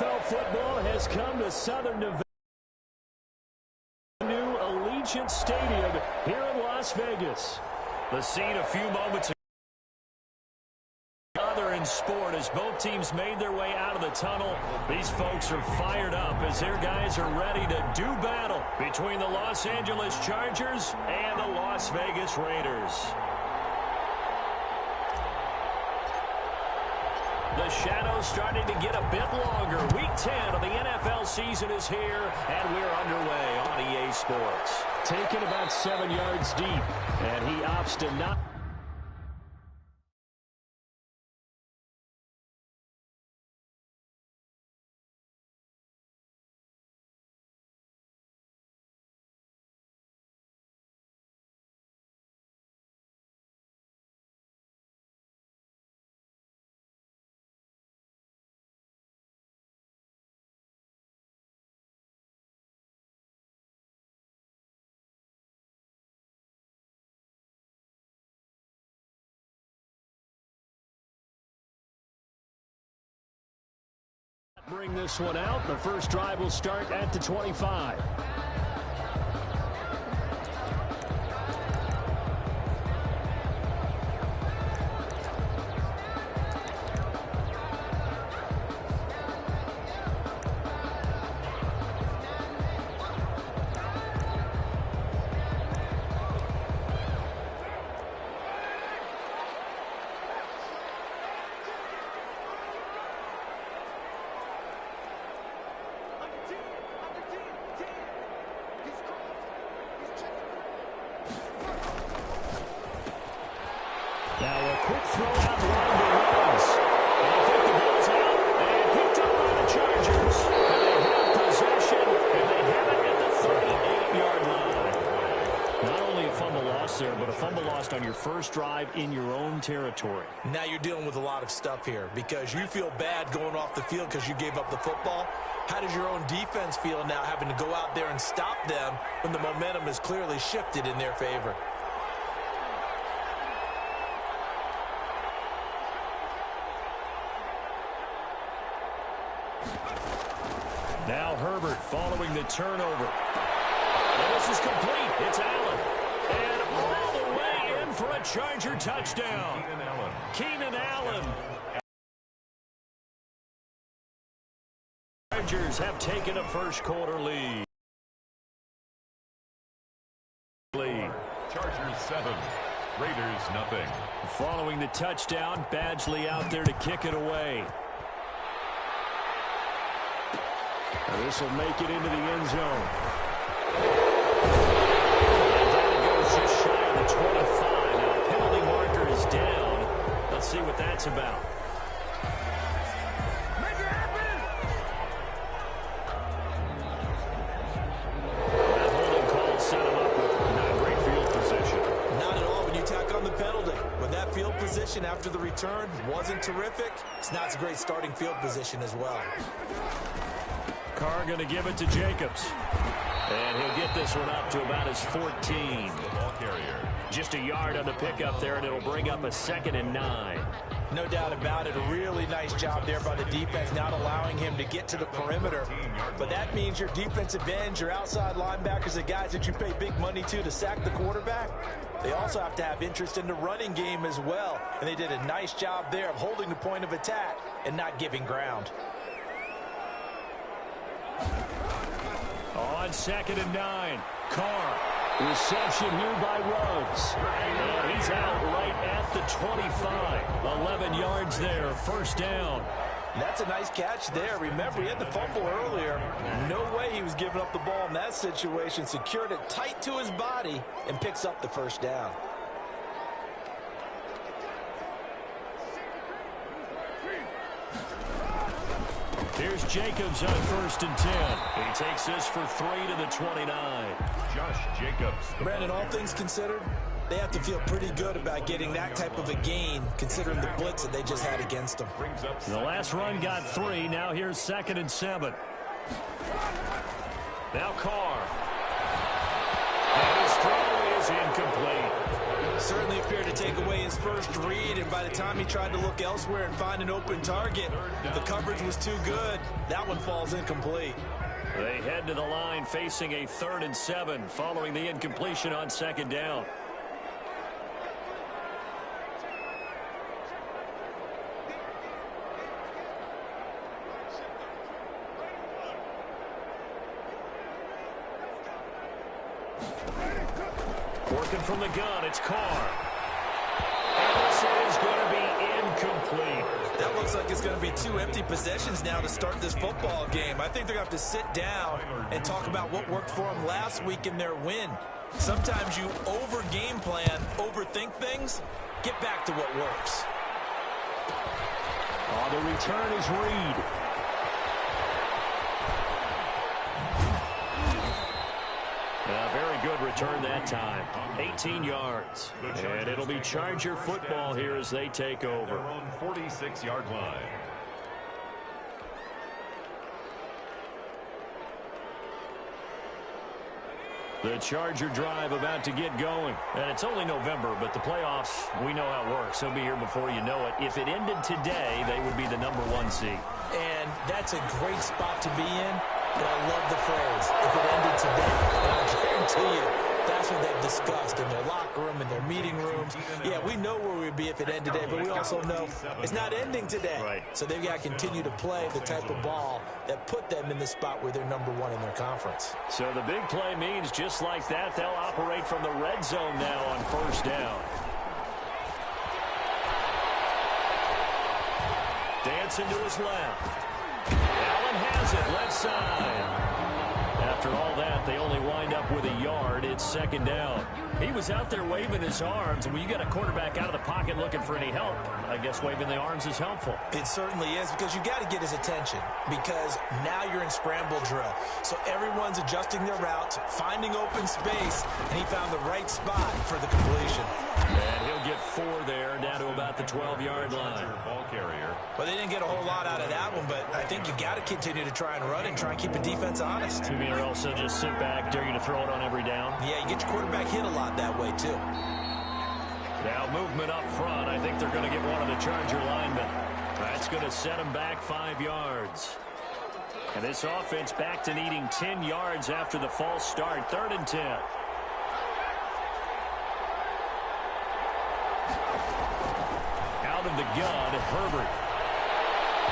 NFL football has come to Southern Nevada. New Allegiant Stadium here in Las Vegas. The scene a few moments ago. Other in sport as both teams made their way out of the tunnel. These folks are fired up as their guys are ready to do battle between the Los Angeles Chargers and the Las Vegas Raiders. The shadows starting to get a bit longer. Week 10 of the NFL season is here, and we're underway on EA Sports. Taken about 7 yards deep, and he opts to not. Bring this one out. The first drive will start at the 25. Now a quick throw out wide to Rhodes. And I think the ball's out and picked up by the Chargers. And they have possession, and they have it at the 38-yard line. Not only a fumble loss there, but a fumble lost on your first drive in your own territory. Now you're dealing with a lot of stuff here because you feel bad going off the field because you gave up the football. How does your own defense feel now having to go out there and stop them when the momentum is clearly shifted in their favor? Now Herbert following the turnover. And this is complete. It's Allen. And all the way in for a Charger touchdown. Keenan Allen. Chargers have taken a first quarter lead. Chargers 7, Raiders nothing. Following the touchdown, Badgley out there to kick it away. This will make it into the end zone. And down it goes just shy of the 25. Now a penalty marker is down. Let's see what that's about. Make it happen! That holding call set him up with not great field position. Not at all when you tack on the penalty. When that field position after the return wasn't terrific, it's not a great starting field position as well. Carr going to give it to Jacobs. And he'll get this one up to about his 14. Ball carrier. Just a yard on the pickup there, and it'll bring up a 2nd and 9. No doubt about it. A really nice job there by the defense, not allowing him to get to the perimeter. But that means your defensive ends, your outside linebackers, the guys that you pay big money to sack the quarterback, they also have to have interest in the running game as well. And they did a nice job there of holding the point of attack and not giving ground. On 2nd and 9, Carr. Reception here by Rhodes. And he's out right at the 25. 11 yards there, first down. That's a nice catch there. Remember, he had the fumble earlier. No way he was giving up the ball in that situation. Secured it tight to his body and picks up the first down. Here's Jacobs on 1st and 10. He takes this for 3 to the 29. Josh Jacobs. Brandon, all things considered, they have to feel pretty good about getting that type of a gain, considering the blitz that they just had against them. The last run got 3. Now here's 2nd and 7. Now Carr. And his throw is incomplete. Certainly appeared to take away his first read, and by the time he tried to look elsewhere and find an open target, the coverage was too good. That one falls incomplete. They head to the line facing a 3rd and 7 following the incompletion on 2nd down. Working from the gun, it's Carr. And this is going to be incomplete. That looks like it's going to be 2 empty possessions now to start this football game. I think they're going to have to sit down and talk about what worked for them last week in their win. Sometimes you over-game plan, overthink things. Get back to what works. Oh, the return is Reed. A very good return that time. 18 yards. And it'll be Charger football here as they take over. Their own 46-yard line. The Charger drive about to get going. And it's only November, but the playoffs, we know how it works. They'll be here before you know it. If it ended today, they would be the #1 seed. And that's a great spot to be in. But I love the phrase, if it ended today. And I guarantee you, that's what they've discussed in their locker room, in their meeting rooms. Yeah, we know where we'd be if it ended today, but we also know it's not ending today. Right. So they've got to continue to play the type of ball that put them in the spot where they're #1 in their conference. So the big play means just like that, they'll operate from the red zone now on 1st down. Dancing to his left. Allen has it, left side. After all that, they only wind up with a yard. It's 2nd down. He was out there waving his arms, and when you got a quarterback out of the pocket looking for any help, I guess waving the arms is helpful. It certainly is, because you got to get his attention, because now you're in scramble drill. So everyone's adjusting their routes, finding open space, and he found the right spot for the completion. And he'll get 4 there, down to about the 12-yard line. Ball carrier. Well, they didn't get a whole lot out of that one, but I think you got to continue to try and run and try and keep the defense honest. You mean or else they'll just sit back, dare you to throw it on every down? Yeah, you get your quarterback hit a lot that way, too. Now movement up front. I think they're going to get one of the Charger linemen. That's going to set them back 5 yards. And this offense back to needing 10 yards after the false start. 3rd and 10. Out of the gun, Herbert.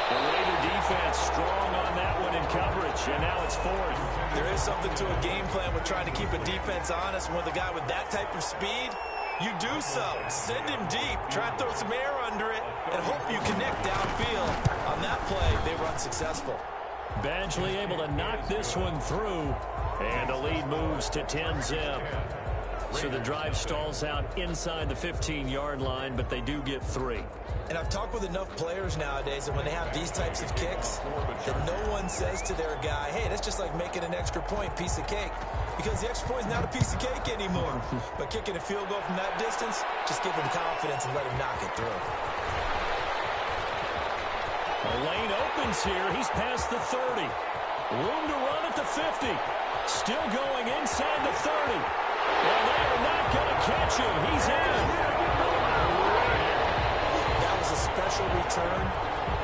The Raider defense strong on that one in coverage, and now it's 4th. There is something to a game plan with trying to keep a defense honest. With a guy with that type of speed, you do so. Send him deep, try and throw some air under it, and hope you connect downfield. On that play, they run successful. Badgley able to knock this one through, and the lead moves to 10-zip. So the drive stalls out inside the 15-yard line, but they do get 3. And I've talked with enough players nowadays, and when they have these types of kicks, that no one says to their guy, hey, that's just like making an extra point, piece of cake. Because the extra point is not a piece of cake anymore. But kicking a field goal from that distance, just give him confidence and let him knock it through. The lane opens here. He's past the 30. Room to run at the 50. Still going inside the 30. And they are not going to catch him. He's in. That was a special return,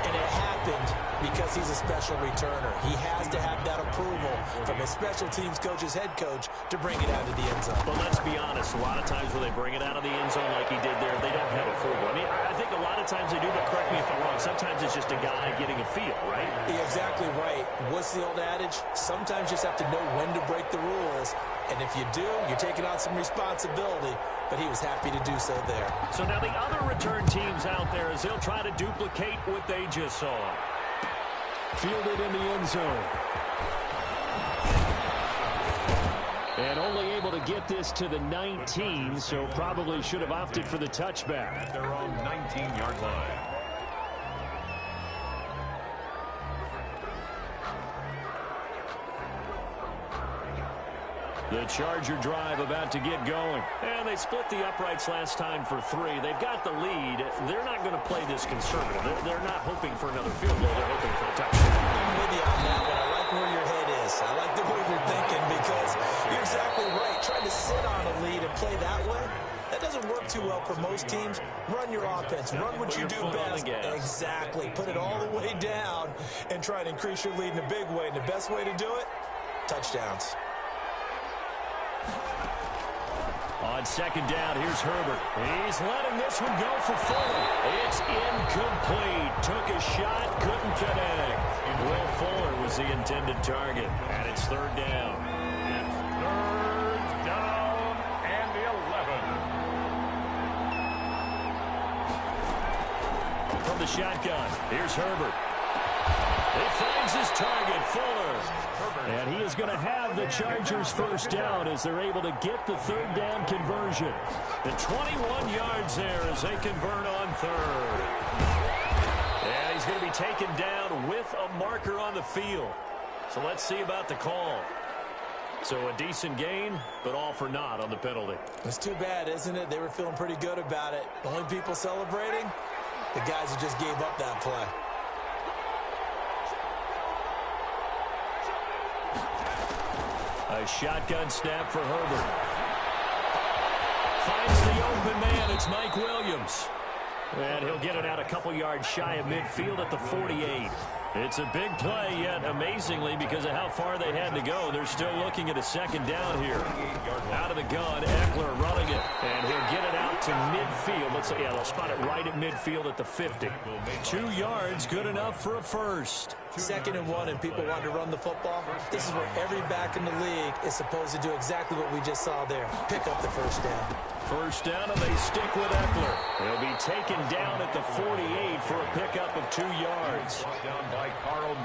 and it happened because he's a special returner. He has to have that approval from his special teams coach, his head coach, to bring it out of the end zone. But let's be honest, a lot of times when they bring it out of the end zone like he did there, they don't have approval. I mean, I think a lot of times they do, but correct me if I'm wrong. Sometimes it's just a guy getting a feel, right? You're exactly right. What's the old adage? Sometimes you just have to know when to break the rules. And if you do, you're taking on some responsibility. But he was happy to do so there. So now the other return teams out there as they'll try to duplicate what they just saw. Fielded in the end zone. And only able to get this to the 19, so probably should have opted for the touchback. At their own 19-yard line. The Charger drive about to get going. And they split the uprights last time for 3. They've got the lead. They're not going to play this conservative. They're not hoping for another field goal. They're hoping for a touchdown. I'm with you on that one. I like where your head is. I like the way you're thinking, because you're exactly right. Trying to sit on a lead and play job for most teams, run your offense. Run what you do best. Exactly. Put it all the way down and try to increase your lead in a big way. And the best way to do it, touchdowns. On second down, here's Herbert. He's letting this one go for Fuller. It's incomplete. Took a shot, couldn't connect. Will Fuller was the intended target. And it's third down. It's third down and 11. From the shotgun, here's Herbert. He finds his target, Fuller. And he is going to have the Chargers first down as they're able to get the third down conversion. The 21 yards there as they convert on third. And he's going to be taken down with a marker on the field. So let's see about the call. So a decent gain, but all for naught on the penalty. It's too bad, isn't it? They were feeling pretty good about it. The only people celebrating, the guys who just gave up that play. A shotgun snap for Herbert. Finds the open man. It's Mike Williams. And he'll get it out a couple yards shy of midfield at the 48. It's a big play, yet amazingly, because of how far they had to go, they're still looking at a second down here. Out of the gun, Eckler running it. And he'll get it out to midfield. Let's say, yeah, they'll spot it right at midfield at the 50. 2 yards, good enough for a first. 2nd and 1, and people want to run the football. This is where every back in the league is supposed to do exactly what we just saw there. Pick up the first down. First down, and they stick with Eckler. He'll be taken down at the 48 for a pickup of 2 yards.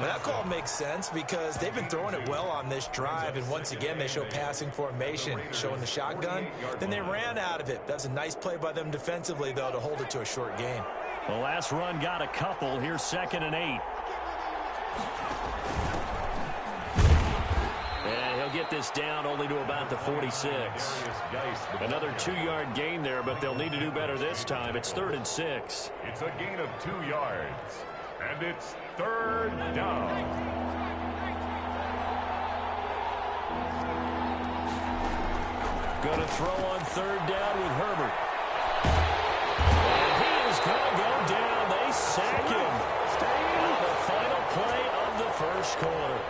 That call makes sense because they've been throwing it well on this drive, and once again they show passing formation, showing the shotgun. Then they ran out of it. That was a nice play by them defensively, though, to hold it to a short gain. The last run got a couple. Here's 2nd and 8. And he'll get this down only to about the 46. Another 2-yard gain there, but they'll need to do better this time. It's 3rd and 6. It's a gain of 2 yards. And it's third down. Going to throw on third down with Herbert. And he is going to go down. They sack him. On the final play of the first quarter.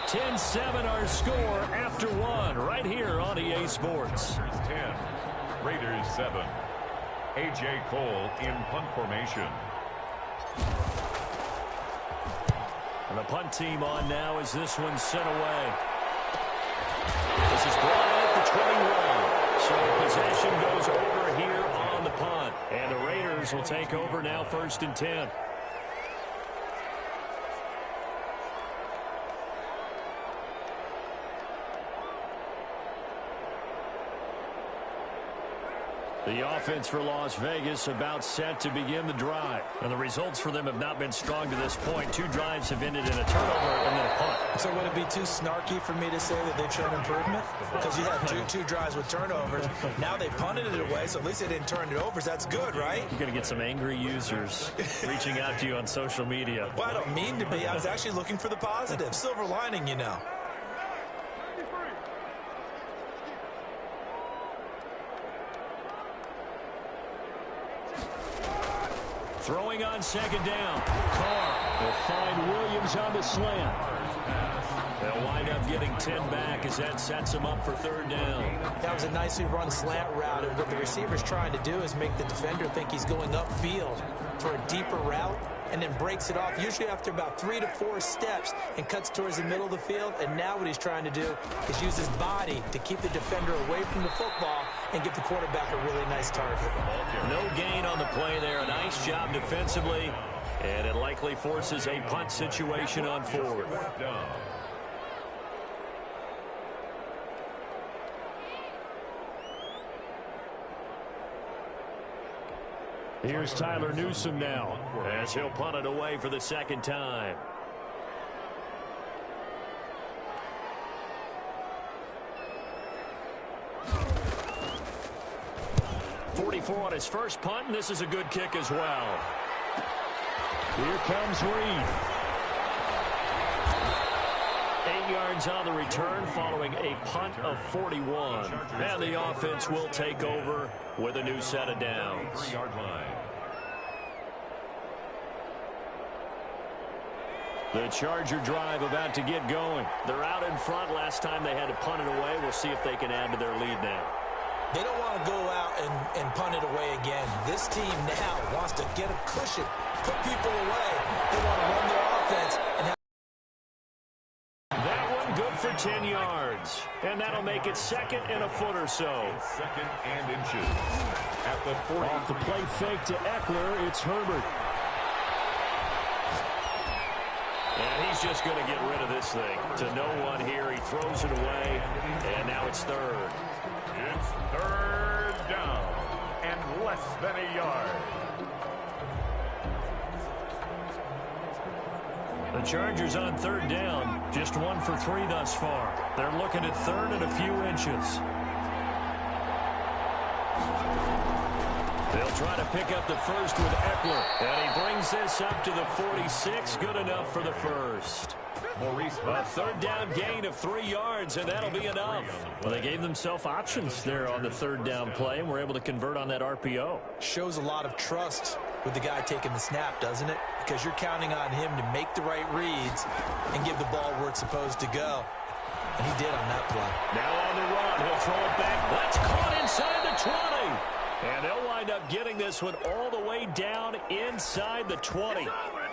10-7 our score after 1 right here on EA Sports. 10, Raiders 7. A.J. Cole in punt formation. And the punt team on now as this one's sent away. This is brought in at the 21. So possession goes over here on the punt. And the Raiders will take over now 1st and 10. The offense for Las Vegas about set to begin the drive. And the results for them have not been strong to this point. 2 drives have ended in a turnover and then a punt. So would it be too snarky for me to say that they've shown improvement? Because you had two drives with turnovers. Now they punted it away, so at least they didn't turn it over. So that's good, right? You're going to get some angry users reaching out to you on social media. Well, I don't mean to be. I was actually looking for the positive. Silver lining, you know. Throwing on 2nd down. Carr will find Williams on the slant. They'll wind up getting 10 back as that sets them up for 3rd down. That was a nicely run slant route, and what the receiver's trying to do is make the defender think he's going upfield for a deeper route, and then breaks it off, usually after about 3 to 4 steps, and cuts towards the middle of the field. And now what he's trying to do is use his body to keep the defender away from the football and give the quarterback a really nice target. No gain on the play there. A nice job defensively, and it likely forces a punt situation on 4th. Here's Tyler Newsome now as he'll punt it away for the 2nd time. On his first punt, and this is a good kick as well. Here comes Reed. 8 8 yards on the return following a punt of 41. And the offense will take over with a new set of downs. 3-yard line. The Charger drive about to get going. They're out in front. Last time they had to punt it away. We'll see if they can add to their lead now. They don't want to go out and punt it away again. This team now wants to get a cushion, put people away. They want to run their offense and have that one good for 10 yards. And that'll make it second and a foot or so. Second and inches. At the 40. Off the play fake to Eckler, it's Herbert. And he's just going to get rid of this thing. To no one here, he throws it away, and now it's third. It's third down and less than a yard. The Chargers on third down, just 1 for 3 thus far. They're looking at third and a few inches. They'll try to pick up the first with Eckler. And he brings this up to the 46. Good enough for the first. A third down gain of 3 yards, and that'll be enough. Well, they gave themselves options there on the third down play, and were able to convert on that RPO. shows a lot of trust with the guy taking the snap, doesn't it? Because you're counting on him to make the right reads and give the ball where it's supposed to go. And he did on that play. Now on the run, he'll throw it back. That's caught inside the 20. And they'll wind up getting this one all the way down inside the 20.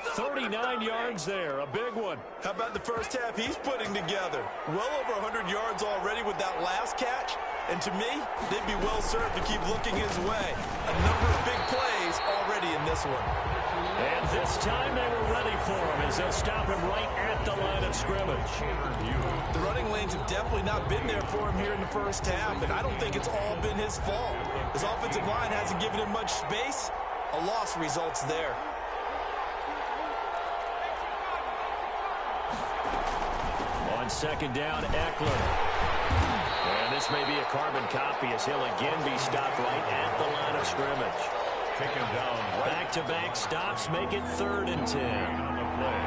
39 yards there, a big one. How about the first half he's putting together? Well over 100 yards already with that last catch. And to me, they'd be well served to keep looking his way. A number of big plays already in this one. And this time they were ready for him as they'll stop him right at the line of scrimmage. The running lanes have definitely not been there for him here in the first half, and I don't think it's all been his fault. His offensive line hasn't given him much space. A loss results there. On second down, Eckler. And this may be a carbon copy as he'll again be stopped right at the line of scrimmage. Taken down right. Back-to-back stops make it 3rd and 10. On the play.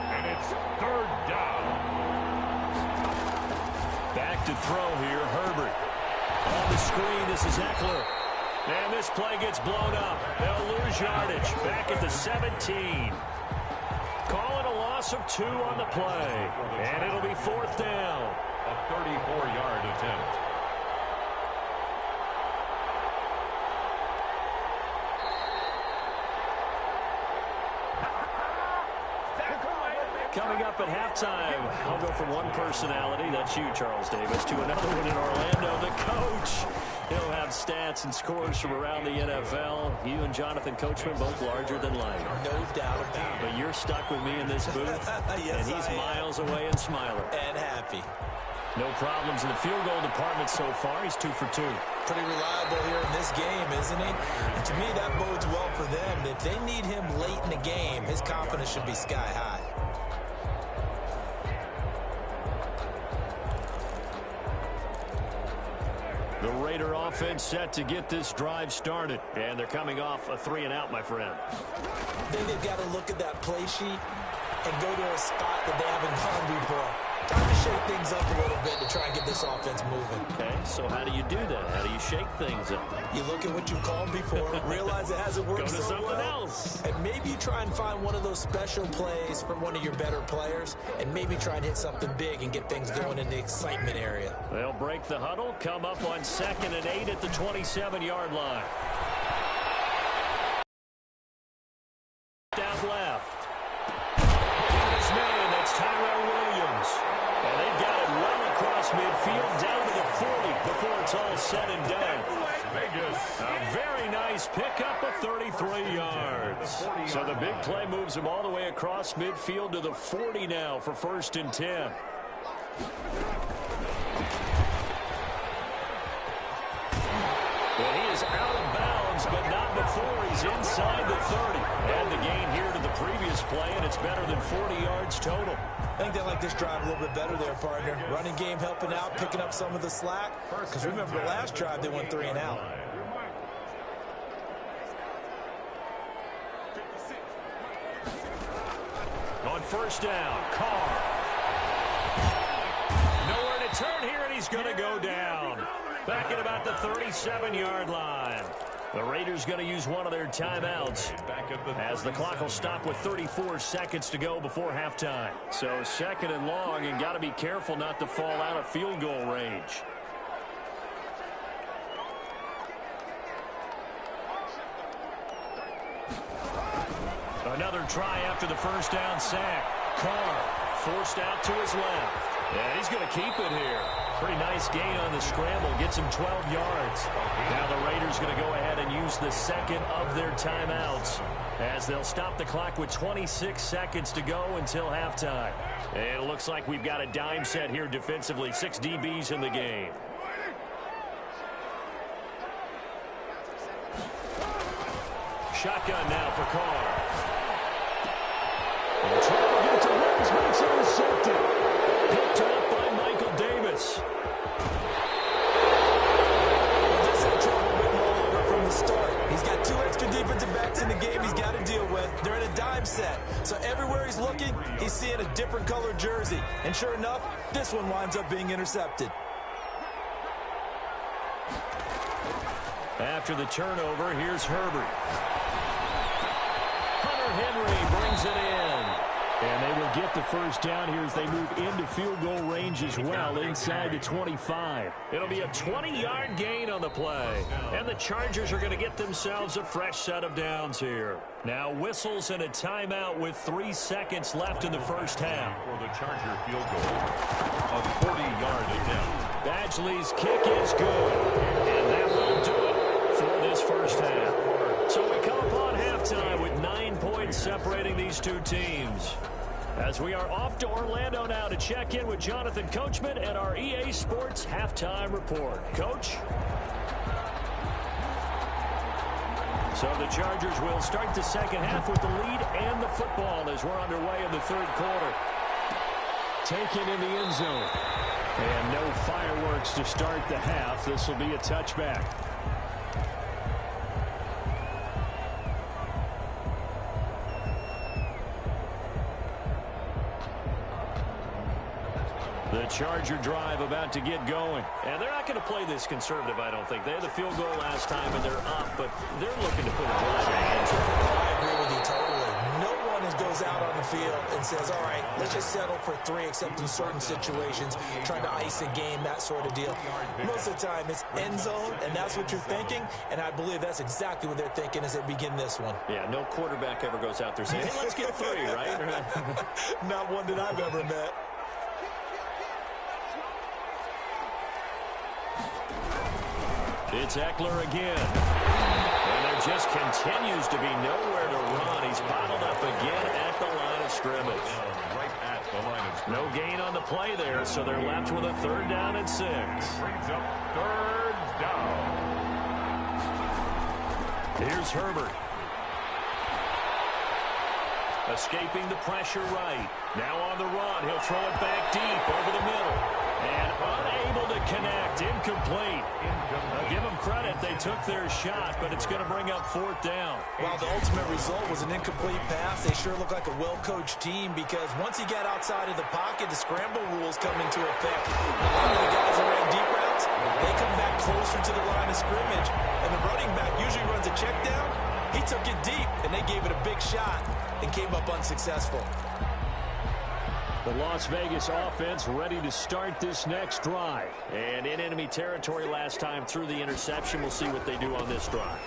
And it's third down. Back to throw here, Herbert. On the screen, this is Eckler. And this play gets blown up. They'll lose yardage. Back at the 17. Calling a loss of 2 on the play. And it'll be 4th down. A 34-yard attempt. Coming up at halftime, I'll go from one personality, that's you, Charles Davis, to another one in Orlando, the coach. He'll have stats and scores from around the NFL. You and Jonathan Coachman, both larger than life. No doubt about it. But you're stuck with me in this booth, Yes, and he's I am. miles away and smiling. And happy. No problems in the field goal department so far. He's 2 for 2. Pretty reliable here in this game, isn't he? And to me, that bodes well for them. If they need him late in the game, his confidence should be sky high. The Raider offense set to get this drive started. And they're coming off a 3-and-out, my friend. I think they've got to look at that play sheet and go to a spot that they haven't gone before. Time to shake things up a little bit to try and get this offense moving. Okay, so how do you do that? How do you shake things up? You look at what you've called before, realize it hasn't worked Go to so something well, else. and maybe you try and find one of those special plays from one of your better players, and maybe try and hit something big and get things going in the excitement area. They'll break the huddle, come up on 2nd and 8 at the 27-yard line. Down left. His name, that's Tyrell Williams. And they've got it well across midfield, down to the 40 before it's all said and done. Vegas. A very nice pickup of 33 yards. So the big play moves him all the way across midfield to the 40 now for 1st and 10. Well, he is out of bounds, but not before he's inside the 30. And the gain here to the previous play, and it's better than 40 yards total. I think they like this drive a little bit better there, partner. Running game helping out, picking up some of the slack. Because remember, the last drive, they went 3-and-out. On 1st down, Carr. return here, and he's going to go down. Back at about the 37-yard line. The Raiders going to use one of their timeouts as the clock will stop with 34 seconds to go before halftime. So second and long, and got to be careful not to fall out of field goal range. Another try after the first down sack. Carr forced out to his left. And he's going to keep it here. Pretty nice gain on the scramble. Gets him 12 yards. Now the Raiders going to go ahead and use the second of their timeouts as they'll stop the clock with 26 seconds to go until halftime. And it looks like we've got a dime set here defensively. 6 DBs in the game. Shotgun now for Carr. And trying to get to Rams, but it's intercepted. Picked up by Michael Davis. Well, just had trouble getting all over from the start. He's got 2 extra defensive backs in the game he's got to deal with. They're in a dime set. So everywhere he's looking, he's seeing a different colored jersey. And sure enough, this one winds up being intercepted. After the turnover, here's Herbert. Henry brings it in. And they will get the first down here as they move into field goal range as well, inside the 25. It'll be a 20-yard gain on the play. And the Chargers are going to get themselves a fresh set of downs here. Now whistles and a timeout with 3 seconds left in the first half. For the Charger field goal, a 40-yard attempt. Badgley's kick is good. And that will do it for this first half. So we come upon halftime with 9 points separating these two teams. As we are off to Orlando now to check in with Jonathan Coachman and our EA Sports Halftime Report. Coach? So the Chargers will start the second half with the lead and the football as we're underway in the third quarter. Taken in the end zone. And no fireworks to start the half. This will be a touchback. The Charger drive about to get going. And they're not going to play this conservative, I don't think. They had the field goal last time, and they're up, but they're looking to put a drive in the end zone. I agree with you totally. No one goes out on the field and says, all right, let's just settle for 3, except in certain situations, trying to ice a game, that sort of deal. Most of the time, it's end zone, and that's what you're thinking, and I believe that's exactly what they're thinking as they begin this one. Yeah, no quarterback ever goes out there saying, hey, let's get 3, right? Not one that I've ever met. It's Eckler again. And there just continues to be nowhere to run. He's bottled up again at the line of scrimmage. Right at the line of scrimmage. No gain on the play there, so they're left with a 3rd down and 6. Brings up 3rd down. Here's Herbert. Escaping the pressure right. Now on the run. He'll throw it back deep over the middle. And unable to connect. Incomplete. I'll give them credit. They took their shot, but it's going to bring up 4th down. While the ultimate result was an incomplete pass, they sure look like a well-coached team because once he got outside of the pocket, the scramble rules come into effect. A lot of the guys that ran deep routes, they come back closer to the line of scrimmage, and the running back usually runs a check down. He took it deep, and they gave it a big shot and came up unsuccessful. The Las Vegas offense ready to start this next drive. And in enemy territory last time through the interception. We'll see what they do on this drive.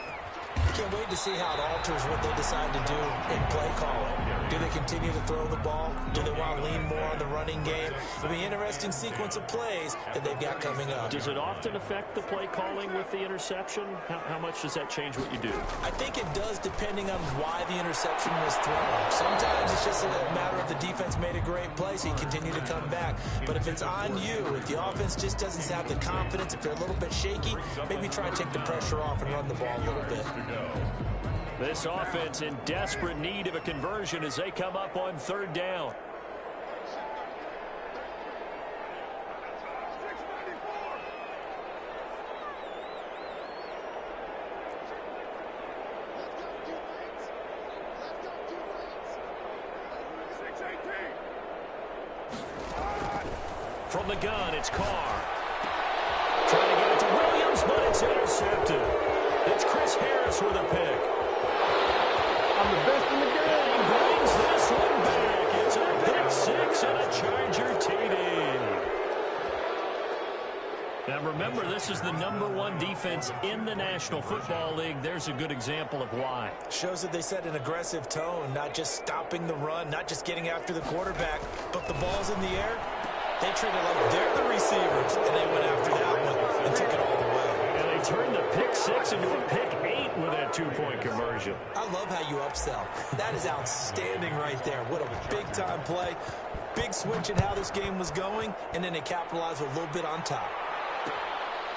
Can't wait to see how it alters what they decide to do in play calling. Do they continue to throw the ball? Do they want to lean more on the running game? It'll be an interesting sequence of plays that they've got coming up. Does it often affect the play calling with the interception? How much does that change what you do? I think it does depending on why the interception was thrown. Sometimes it's just a matter of the defense made a great play, so you continue to come back. But if it's on you, if the offense just doesn't have the confidence, if they're a little bit shaky, maybe try and take the pressure off and run the ball a little bit. This offense in desperate need of a conversion as they come up on 3rd down. From the gun, it's Carr. Trying to get it to Williams, but it's intercepted. It's Chris Harris with a pick. I'm the best in the game. And he brings this one back. It's a pick six and a Charger TD. Now remember, this is the #1 defense in the National Football League. There's a good example of why. Shows that they set an aggressive tone, not just stopping the run, not just getting after the quarterback, but the ball's in the air. They treat it like they're the receivers, and they went after that one and took it all the way. And they turned the pick six into a pick 8 with that two-point conversion. I love how you upsell. That is outstanding right there. What a big-time play. Big switch in how this game was going, and then they capitalized with a little bit on top.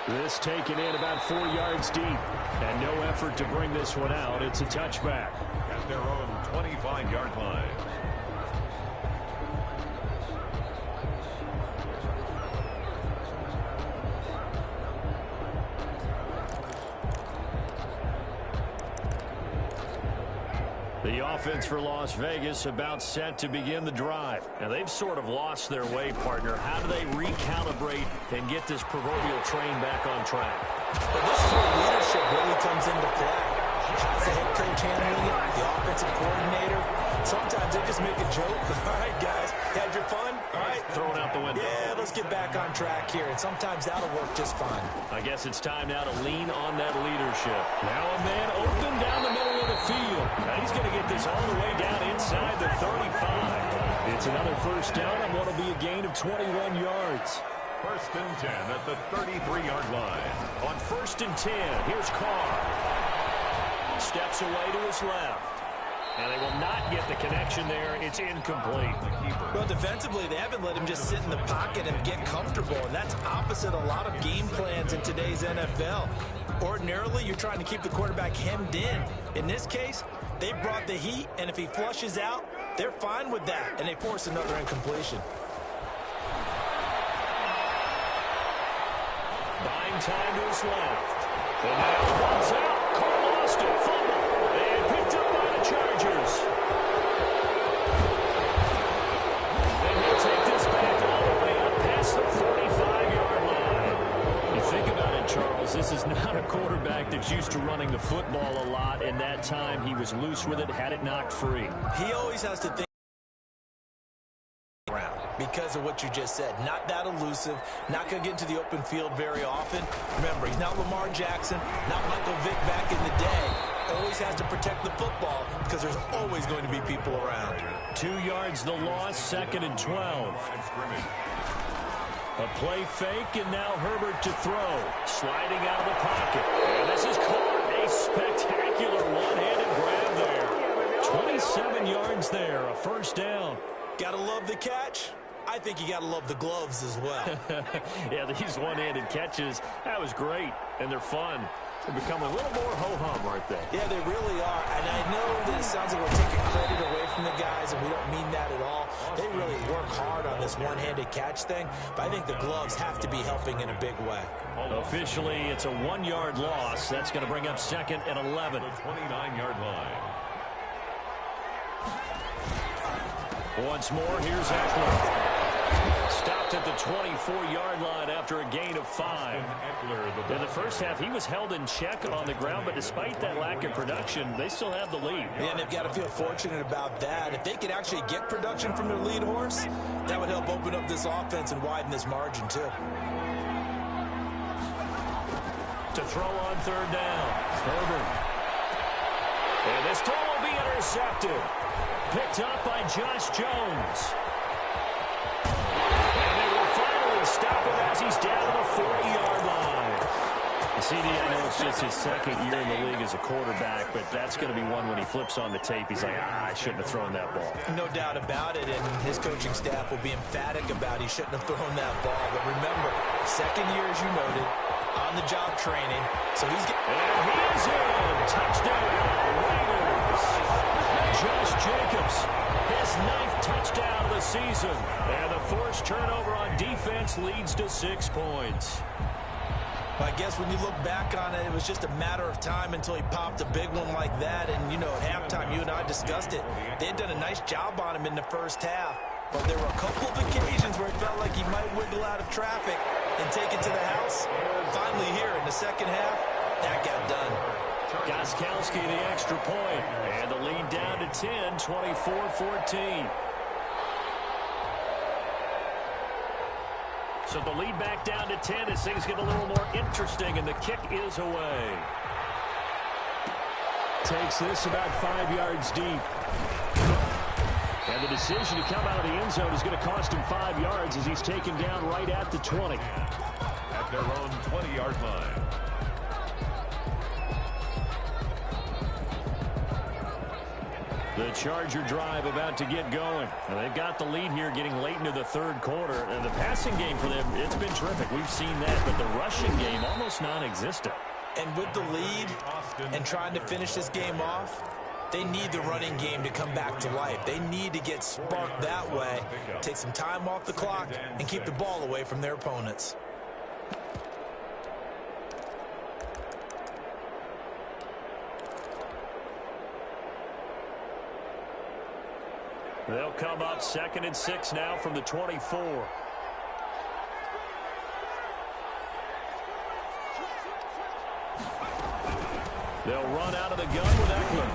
This taken in about 4 yards deep. And no effort to bring this one out. It's a touchback. At their own 25-yard line. The offense for Las Vegas about set to begin the drive. Now, they've sort of lost their way, partner. How do they recalibrate and get this proverbial train back on track? But this is where leadership really comes into play. How's the head coach handling it? The offensive coordinator? Sometimes they just make a joke. All right, guys, had your fun? All right. Throw it out the window. Yeah, let's get back on track here. And sometimes that'll work just fine. I guess it's time now to lean on that leadership. Now a man open down the middle of the field. Now he's going to get this all the way down inside the 35. It's another first down on what will be a gain of 21 yards. First and 10 at the 33-yard line. On first and 10, here's Carr. Steps away to his left. And they will not get the connection there. It's incomplete. Well, defensively, they haven't let him just sit in the pocket and get comfortable, and that's opposite a lot of game plans in today's NFL. Ordinarily, you're trying to keep the quarterback hemmed in. In this case, they brought the heat, and if he flushes out, they're fine with that, and they force another incompletion. Buying time to his left. And now it runs out. Carr lost it. Fumble. And picked up by the Chargers. And he'll take this back all the way up past the 45-yard line. You think about it, Charles, this is not a quarterback that's used to running the football a lot, and that time he was loose with it, had it knocked free. He always has to think around because of what you just said. Not that elusive, not going to get into the open field very often. Remember, he's not Lamar Jackson, not Michael Vick back in the day. Always has to protect the football because there's always going to be people around. 2 yards the loss, second and 12. A play fake, and now Herbert to throw. Sliding out of the pocket. And this is Carr. A spectacular one-handed grab there. 27 yards there, a first down. Gotta love the catch. I think you gotta love the gloves as well. Yeah, these one-handed catches, that was great, and they're fun. They're becoming a little more ho-hum, aren't they? Yeah, they really are. And I know that it sounds like we're taking credit away from the guys, and we don't mean that at all. They really work hard on this one-handed catch thing, but I think the gloves have to be helping in a big way. Officially, it's a 1-yard loss. That's going to bring up second and 11. The 29-yard line. Once more, here's Eckler. Stopped at the 24-yard line after a gain of 5. In the first half, he was held in check on the ground, but despite that lack of production, they still have the lead. Yeah, and they've got to feel fortunate about that. If they could actually get production from their lead horse, that would help open up this offense and widen this margin, too. To throw on third down, Herbert. And this throw will be intercepted. Picked up by Josh Jones. And they will finally stop him as he's down to the 40-yard line. CD, I know it's just his second year in the league as a quarterback, but that's going to be one when he flips on the tape. He's like, I shouldn't have thrown that ball. No doubt about it, and his coaching staff will be emphatic about he shouldn't have thrown that ball. But remember, second year, as you noted, on-the-job training. So he's getting... And he is in. Touchdown, Raiders. Josh Jacobs, his 9th touchdown of the season. And the forced turnover on defense leads to 6 points. I guess when you look back on it, it was just a matter of time until he popped a big one like that. And, you know, at halftime, you and I discussed it. They had done a nice job on him in the first half. But there were a couple of occasions where it felt like he might wiggle out of traffic and take it to the house. Finally here in the second half, that got done. Gostkowski the extra point. And the lead down to 10, 24-14. So the lead back down to 10 as things get a little more interesting, and the kick is away. Takes this about 5 yards deep. And the decision to come out of the end zone is going to cost him 5 yards as he's taken down right at the 20. At their own 20-yard line. The Charger drive about to get going. And they've got the lead here getting late into the third quarter. And the passing game for them, it's been terrific. We've seen that. But the rushing game, almost non-existent. And with the lead and trying to finish this game off, they need the running game to come back to life. They need to get sparked that way, take some time off the clock, and keep the ball away from their opponents. They'll come up 2nd and 6 now from the 24. They'll run out of the gun with Eckler.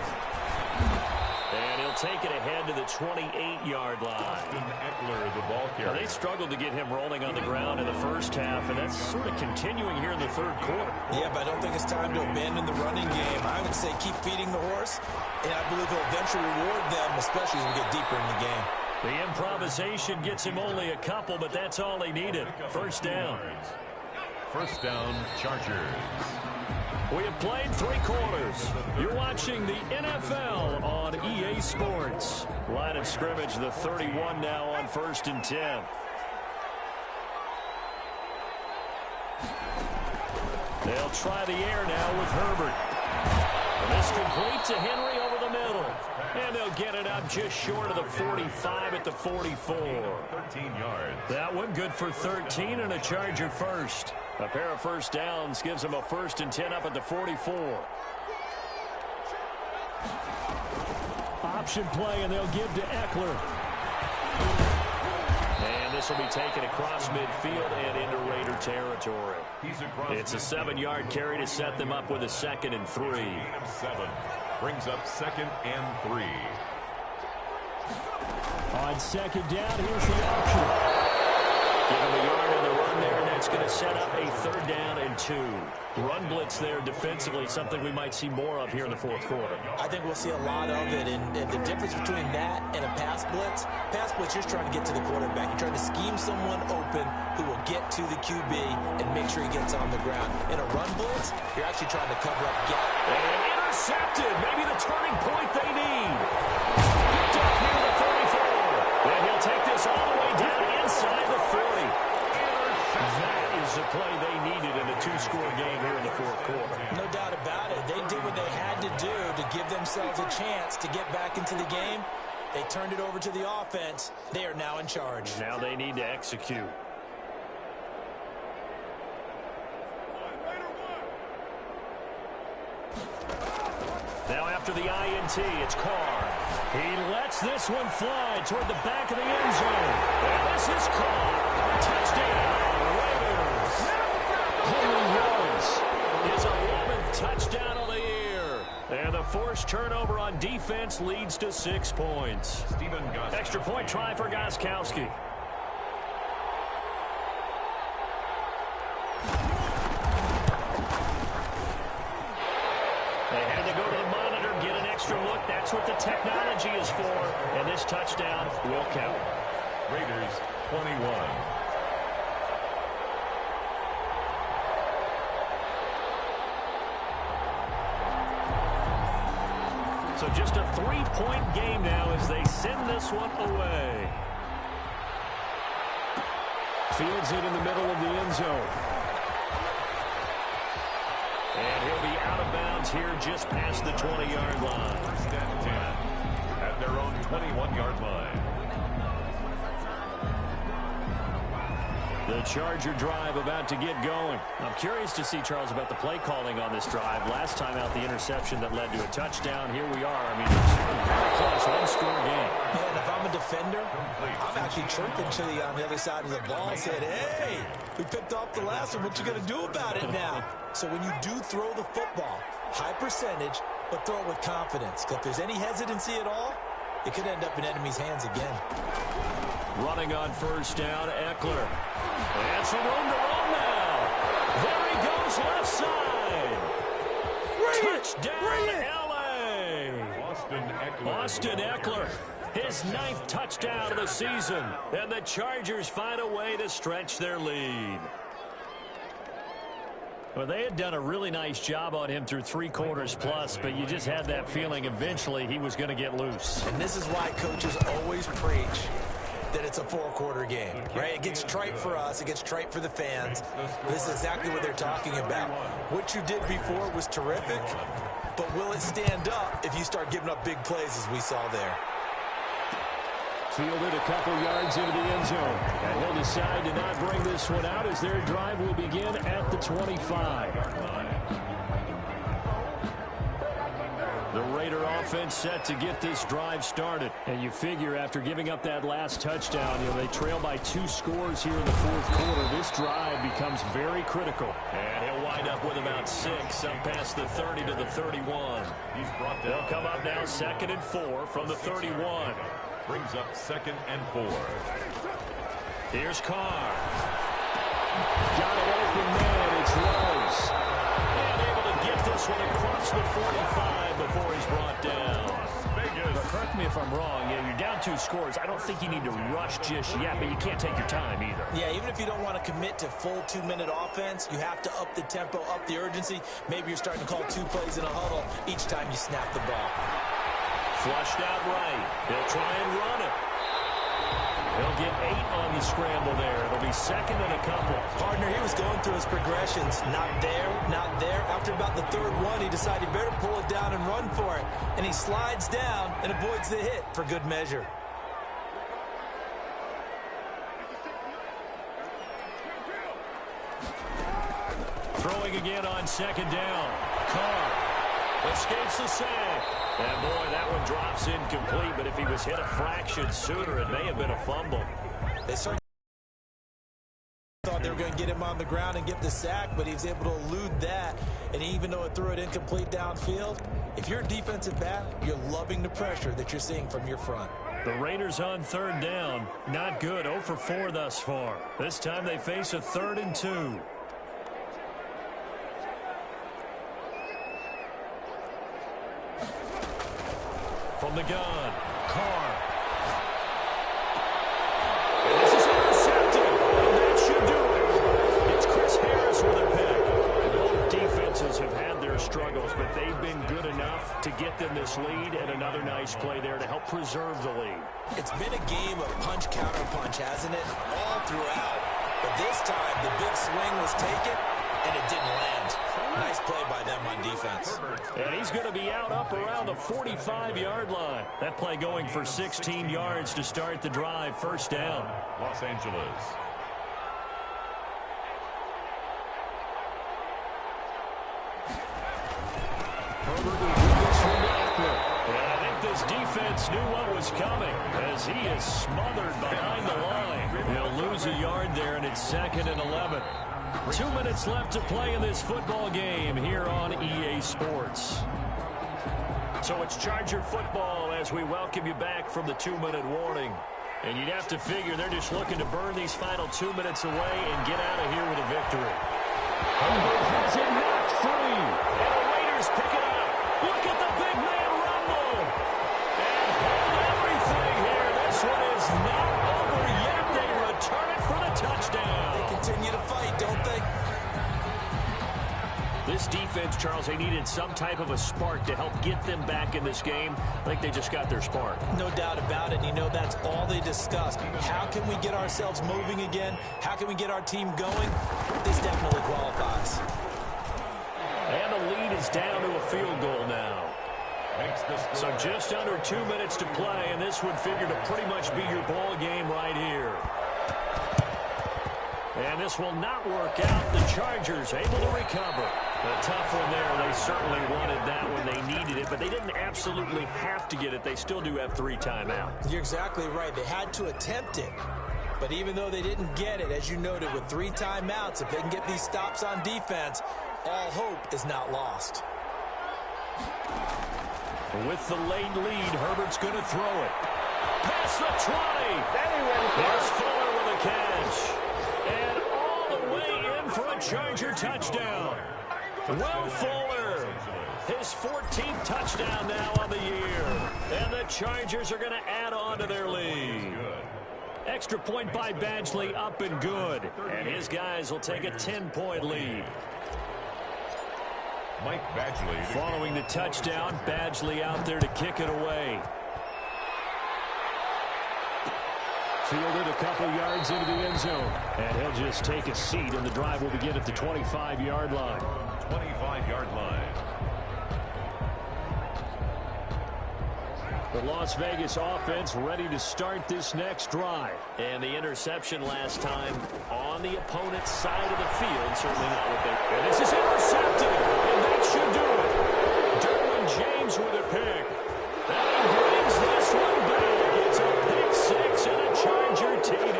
And he'll take it ahead to the 28-yard line. Eckler, the ball carrier. Now, they struggled to get him rolling on the ground in the first half, and that's sort of continuing here in the third quarter. Yeah, but I don't think it's time to abandon the running game. I would say keep feeding the horse, and I believe he'll eventually reward them, especially as we get deeper in the game. The improvisation gets him only a couple, but that's all he needed. First down. First down, Chargers. We have played 3 quarters. You're watching the NFL on EA Sports. Line of scrimmage, the 31 now on 1st and 10. They'll try the air now with Herbert. And this complete to Henry over the middle. And they'll get it up just short of the 45 at the 44. 13 yards. That one good for 13 and a Charger first. A pair of first downs gives them a 1st and 10 up at the 44. Option play, and they'll give to Eckler. And this will be taken across midfield and into Raider territory. It's a 7-yard carry to set them up with a 2nd and 3. 7 brings up 2nd and 3. On 2nd down, here's the option. Give him a yard on the run there, and that's going to set up a 3rd down and 2. Run blitz there defensively, something we might see more of here in the 4th quarter. I think we'll see a lot of it, and the difference between that and a pass blitz, you're just trying to get to the quarterback. You're trying to scheme someone open who will get to the QB and make sure he gets on the ground. In a run blitz, you're actually trying to cover up gap. And intercepted, maybe the turning point they need. Picked up near the 34. And he'll take this all the way down inside the 40. That is the play they needed in a 2-score game here in the 4th quarter. No doubt about it. They did what they had to do to give themselves a chance to get back into the game. They turned it over to the offense. They are now in charge. Now they need to execute. Now after the INT, it's Carr. He lets this one fly toward the back of the end zone. And this is Carr. Touchdown, Raiders. Henry Ruggs, his 11th touchdown of the year. And the forced turnover on defense leads to 6 points. Extra point try for Gostkowski. They had to go to the monitor, get an extra look. That's what the technology is for. And this touchdown will count. Raiders 21. So just a 3-point game now as they send this one away. Fields it in the middle of the end zone. And he'll be out of bounds here just past the 20-yard line. 1st and 10 at their own 21-yard line. The Charger drive about to get going. I'm curious to see, Charles, about the play calling on this drive. Last time out, the interception that led to a touchdown. Here we are. I mean, it's a very close one-score game. Yeah, and if I'm a defender, I'm actually chirping to the on the other side of the ball and said, hey, we picked off the last one. What you going to do about it now? So when you do throw the football, high percentage, but throw it with confidence. Because if there's any hesitancy at all, it could end up in enemy's hands again. Running on first down, Eckler. And some room to run now. There he goes, left side. Touchdown, L.A. Austin Eckler, his 9th touchdown of the season. And the Chargers find a way to stretch their lead. Well, they had done a really nice job on him through 3 quarters plus, but you just had that feeling eventually he was going to get loose. And this is why coaches always preach that it's a 4-quarter game, right? It gets trite for us. It gets trite for the fans. This is exactly what they're talking about. What you did before was terrific, but will it stand up if you start giving up big plays as we saw there? Fielded a couple yards into the end zone. And he'll decide to not bring this one out as their drive will begin at the 25. The Raider offense set to get this drive started. And you figure after giving up that last touchdown, they trail by 2 scores here in the 4th quarter. This drive becomes very critical. And he'll wind up with about 6 up past the 30 to the 31. They'll come up now 2nd and 4 from the 31. Brings up 2nd and 4. Here's Carr. Got it open man. It's Rose. And able to get this one across the 45 before he's brought down. But correct me if I'm wrong. Yeah, you're down 2 scores. I don't think you need to rush just yet, but you can't take your time either. Yeah, even if you don't want to commit to full 2-minute offense, you have to up the tempo, up the urgency. Maybe you're starting to call 2 plays in a huddle each time you snap the ball. Flushed out right. He'll try and run it. He'll get 8 on the scramble there. It'll be 2nd and a couple. Partner, he was going through his progressions. Not there, not there. After about the 3rd one, he decided he better pull it down and run for it. And he slides down and avoids the hit for good measure. Throwing again on 2nd down. Carr escapes the sack. And boy, that one drops incomplete, but if he was hit a fraction sooner, it may have been a fumble. They certainly thought they were going to get him on the ground and get the sack, but he was able to elude that. And even though it threw it incomplete downfield, if you're a defensive back, you're loving the pressure that you're seeing from your front. The Raiders on 3rd down. Not good. 0 for 4 thus far. This time they face a 3rd and 2. From the gun, Carr. And this is intercepted, and that should do it. It's Chris Harris with a pick. Both defenses have had their struggles, but they've been good enough to get them this lead, and another nice play there to help preserve the lead. It's been a game of punch-counter-punch, hasn't it? All throughout. But this time, the big swing was taken, and it didn't land. Nice play by them on defense. And he's going to be out up around the 45-yard line. That play going for 16 yards to start the drive. 1st down. Los Angeles. Herbert will do this from Eckler. And I think this defense knew what was coming as he is smothered behind the line. He'll lose a yard there, and it's 2nd and 11. 2 minutes left to play in this football game here on EA Sports. So it's Charger football as we welcome you back from the 2-minute warning. And you'd have to figure they're just looking to burn these final 2 minutes away and get out of here with a victory. Herbert has it knocked free. And the Raiders pick it up. Look at the big man rumble. And hold everything here. This one is not over yet. They return it for the touchdown. They continue to fight, don't they? This defense, Charles, they needed some type of a spark to help get them back in this game. I think they just got their spark. No doubt about it. And you know, that's all they discussed. How can we get ourselves moving again? How can we get our team going? This definitely qualifies. And the lead is down to a field goal now. So just under 2 minutes to play, and this would figure to pretty much be your ball game right here. And this will not work out. The Chargers able to recover. A tough one there. They certainly wanted that when they needed it, but they didn't absolutely have to get it. They still do have 3 timeouts. You're exactly right. They had to attempt it. But even though they didn't get it, as you noted, with 3 timeouts, if they can get these stops on defense, all hope is not lost. With the late lead, Herbert's going to throw it. Past the 20. There's Fuller with a catch. And all the way in for a Charger touchdown. Will Fuller, his 14th touchdown now on the year. And the Chargers are going to add on to their lead. Extra point by Badgley, up and good. And his guys will take a 10-point lead. Mike Badgley. Following the touchdown, Badgley out there to kick it away. Fielded a couple yards into the end zone. And he'll just take a seat, and the drive will begin at the 25-yard line. 25-yard line. The Las Vegas offense ready to start this next drive. And the interception last time on the opponent's side of the field. Certainly not what they... And this is intercepted. And that should do it. Derwin James with a pick. And he brings this one back. It's a pick 6 and a Charger TD.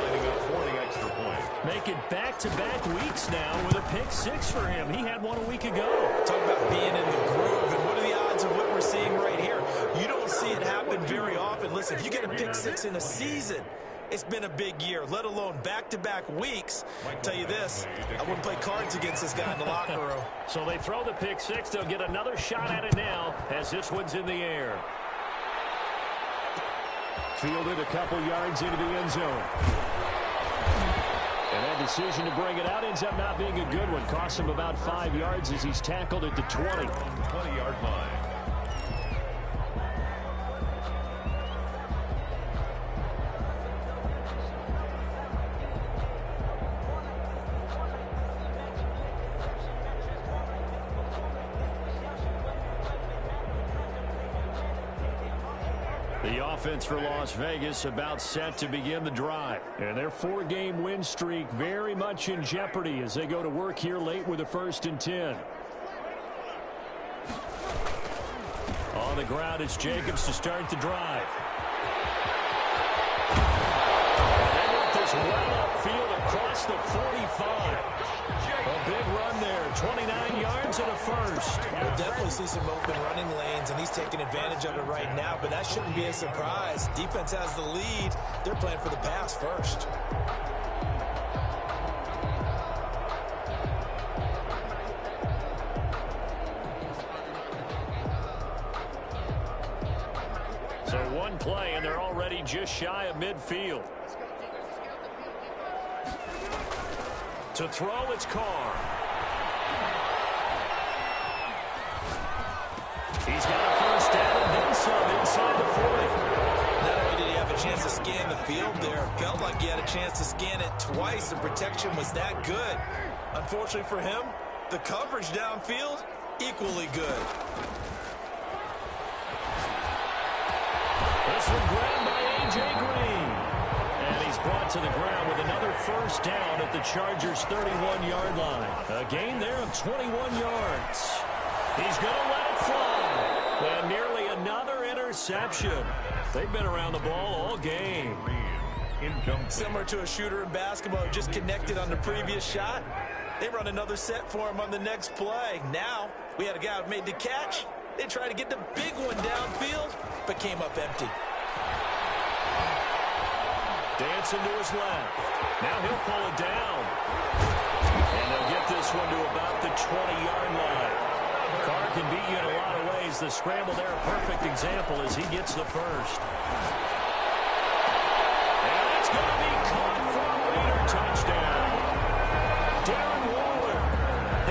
Lining up for the extra point. Make it back-to-back weeks now with a pick 6 for him. He had one a week ago. Talk about being in the groove, and what are the odds of what we're seeing right here? You don't see it happen very often. Listen, if you get a pick 6 in a season, it's been a big year, let alone back-to-back weeks. I'll tell you this, I wouldn't play cards against this guy in the locker room. So they throw the pick 6. They'll get another shot at it now as this one's in the air. Fielded a couple yards into the end zone. And that decision to bring it out ends up not being a good one. Costs him about 5 yards as he's tackled at the 20. 20-yard line. The offense for Las Vegas about set to begin the drive. And their 4-game win streak very much in jeopardy as they go to work here late with a 1st and 10. On the ground, it's Jacobs to start the drive. And they want this well upfield across the 45. A big run there, 29 yards and a 1st. We'll definitely see some open running lanes, and he's taking advantage of it right now, but that shouldn't be a surprise. Defense has the lead. They're playing for the pass first. So one play, and they're already just shy of midfield. To throw, it's Carr. He's got a 1st down and then some inside the 40. Not only did he have a chance to scan the field there, it felt like he had a chance to scan it twice. The protection was that good. Unfortunately for him, the coverage downfield, equally good. This one grabbed by A.J. Green. And he's brought to the ground with another 1st down at the Chargers' 31-yard line. A gain there of 21 yards. He's going to let it fly. And nearly another interception. They've been around the ball all game. Similar to a shooter in basketball who just connected on the previous shot. They run another set for him on the next play. Now, we had a guy who made the catch. They tried to get the big one downfield, but came up empty. Dancing to his left. Now he'll pull it down. And they'll get this one to about the 20-yard line. Carr can beat you in a lot of ways. The scramble there, a perfect example as he gets the 1st. And it's going to be caught for a Raider touchdown. Darren Waller,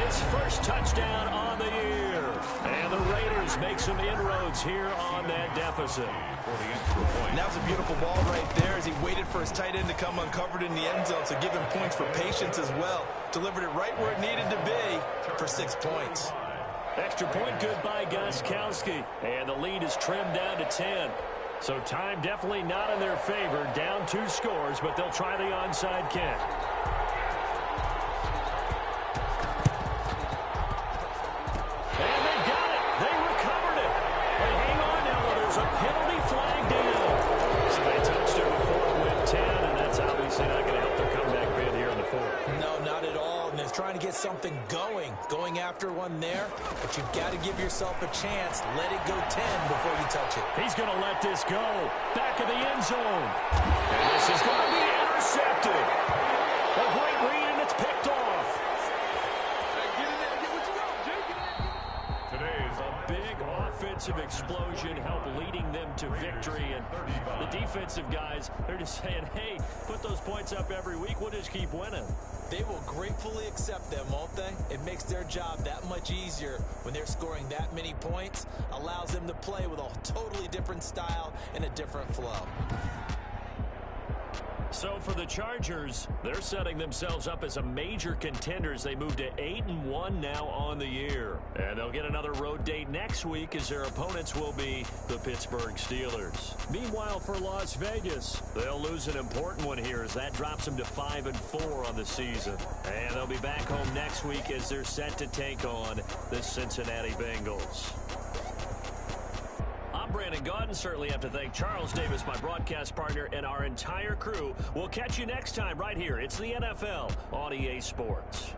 his 1st touchdown on the year. And the Raiders make some inroads here on that deficit. And that was a beautiful ball right there as he waited for his tight end to come uncovered in the end zone, so give him points for patience as well. Delivered it right where it needed to be for 6 points. Extra point good by Gostkowski. And the lead is trimmed down to 10. So time definitely not in their favor. Down 2 scores, but they'll try the onside kick. And they got it. They recovered it. But hang on now. There's a penalty flag down. So they touched it before it went 10, and that's obviously not going to help their comeback bid here in the 4th. No, not at all. And they're trying to get something going after one there. But you've got to give yourself a chance. Let it go 10 before you touch it. He's going to let this go. Back of the end zone. And this is going to be intercepted. A great read, and it's picked off. Today's A big offensive explosion helped leading them to victory. And the defensive guys, they're just saying, hey, put those points up every week. We'll just keep winning. They will gratefully accept them, won't they? It makes their job that much easier when they're scoring that many points. Allows them to play with a totally different style and a different flow. So for the Chargers, they're setting themselves up as a major contender as they move to 8-1 now on the year. And they'll get another road date next week as their opponents will be the Pittsburgh Steelers. Meanwhile, for Las Vegas, they'll lose an important one here as that drops them to 5-4 on the season. And they'll be back home next week as they're set to take on the Cincinnati Bengals. I'm Brandon Gaudin. Certainly have to thank Charles Davis, my broadcast partner, and our entire crew. We'll catch you next time right here. It's the NFL on EA Sports.